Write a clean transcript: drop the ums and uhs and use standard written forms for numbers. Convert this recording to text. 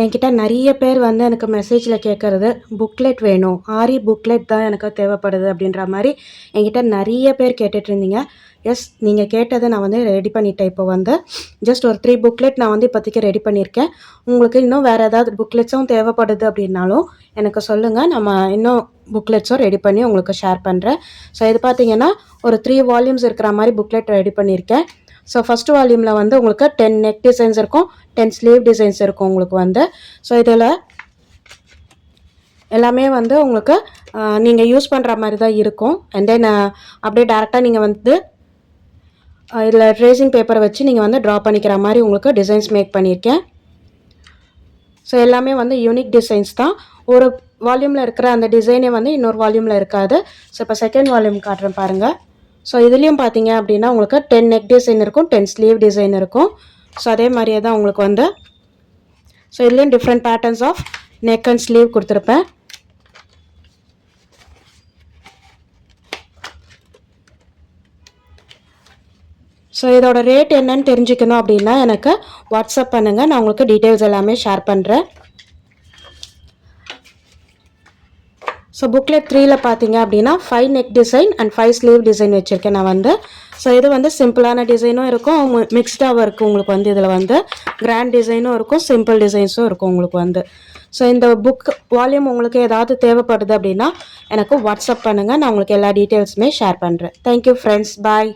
என்கிட்ட நிறைய பேர் வந்து எனக்கு மெசேஜில் கேட்குறது புக்லெட் வேணும், ஆரி புக்லெட் தான் எனக்கு தேவைப்படுது அப்படின்ற மாதிரி என்கிட்ட நிறைய பேர் கேட்டுட்ருந்தீங்க. எஸ், நீங்கள் கேட்டதை நான் வந்து ரெடி பண்ணிட்டேன். இப்போ வந்து ஜஸ்ட் ஒரு 3 புக்லெட் நான் வந்து இப்போதைக்கு ரெடி பண்ணியிருக்கேன். உங்களுக்கு இன்னும் வேறு ஏதாவது புக்லெட்ஸும் தேவைப்படுது அப்படின்னாலும் எனக்கு சொல்லுங்கள், நம்ம இன்னும் புக்லெட்ஸும் ரெடி பண்ணி உங்களுக்கு ஷேர் பண்ணுறேன். ஸோ இது பார்த்தீங்கன்னா ஒரு 3 வால்யூம்ஸ் இருக்கிற மாதிரி புக்லெட் ரெடி பண்ணியிருக்கேன். ஸோ ஃபஸ்ட் வால்யூமில் வந்து உங்களுக்கு 10 நெக் டிசைன்ஸ் இருக்கும், 10 ஸ்லீவ் டிசைன்ஸ் இருக்கும் உங்களுக்கு வந்து. ஸோ இதில் எல்லாமே வந்து உங்களுக்கு நீங்கள் யூஸ் பண்ணுற மாதிரி தான் இருக்கும். அண்ட் தென் அப்படியே டேரெக்டாக நீங்கள் வந்து இதில் ட்ரேசிங் பேப்பரை வச்சு நீங்கள் வந்து ட்ரா பண்ணிக்கிற மாதிரி உங்களுக்கு டிசைன்ஸ் மேக் பண்ணியிருக்கேன். ஸோ எல்லாமே வந்து யூனிக் டிசைன்ஸ் தான். ஒரு வால்யூமில் இருக்கிற அந்த டிசைனே வந்து இன்னொரு வால்யூமில் இருக்காது. ஸோ இப்போ செகண்ட் வால்யூம் காட்டுறேன் பாருங்கள். ஸோ இதுலேயும் பார்த்தீங்க அப்படின்னா உங்களுக்கு 10 நெக் டிசைன் இருக்கும், 10 ஸ்லீவ் டிசைன் இருக்கும். ஸோ அதே மாதிரியே தான் உங்களுக்கு வந்து ஸோ இதுலேயும் different patterns of neck and sleeve கொடுத்துருப்பேன். ஸோ இதோட ரேட் என்னன்னு தெரிஞ்சுக்கணும் அப்படின்னா எனக்கு வாட்ஸ்அப் பண்ணுங்கள், நான் உங்களுக்கு டீட்டெயில்ஸ் எல்லாமே ஷேர் பண்ணுறேன். ஸோ புக்லெட் 3ல பார்த்தீங்க அப்படின்னா 5 neck design and 5 sleeve design வச்சுருக்கேன் நான் வந்து. ஸோ இது வந்து சிம்பிளான டிசைனும் இருக்கும், மிக்ஸ்டாகவும் இருக்குது உங்களுக்கு வந்து. இதில் வந்து கிராண்ட் டிசைனும் இருக்கும், சிம்பிள் டிசைன்ஸும் இருக்கும் உங்களுக்கு வந்து. ஸோ இந்த புக் வால்யூம் உங்களுக்கு ஏதாவது தேவைப்படுது அப்படின்னா எனக்கு வாட்ஸ்அப் பண்ணுங்கள், நான் உங்களுக்கு எல்லா டீட்டெயில்ஸுமே ஷேர் பண்ணுறேன். தேங்க்யூ ஃப்ரெண்ட்ஸ், பாய்.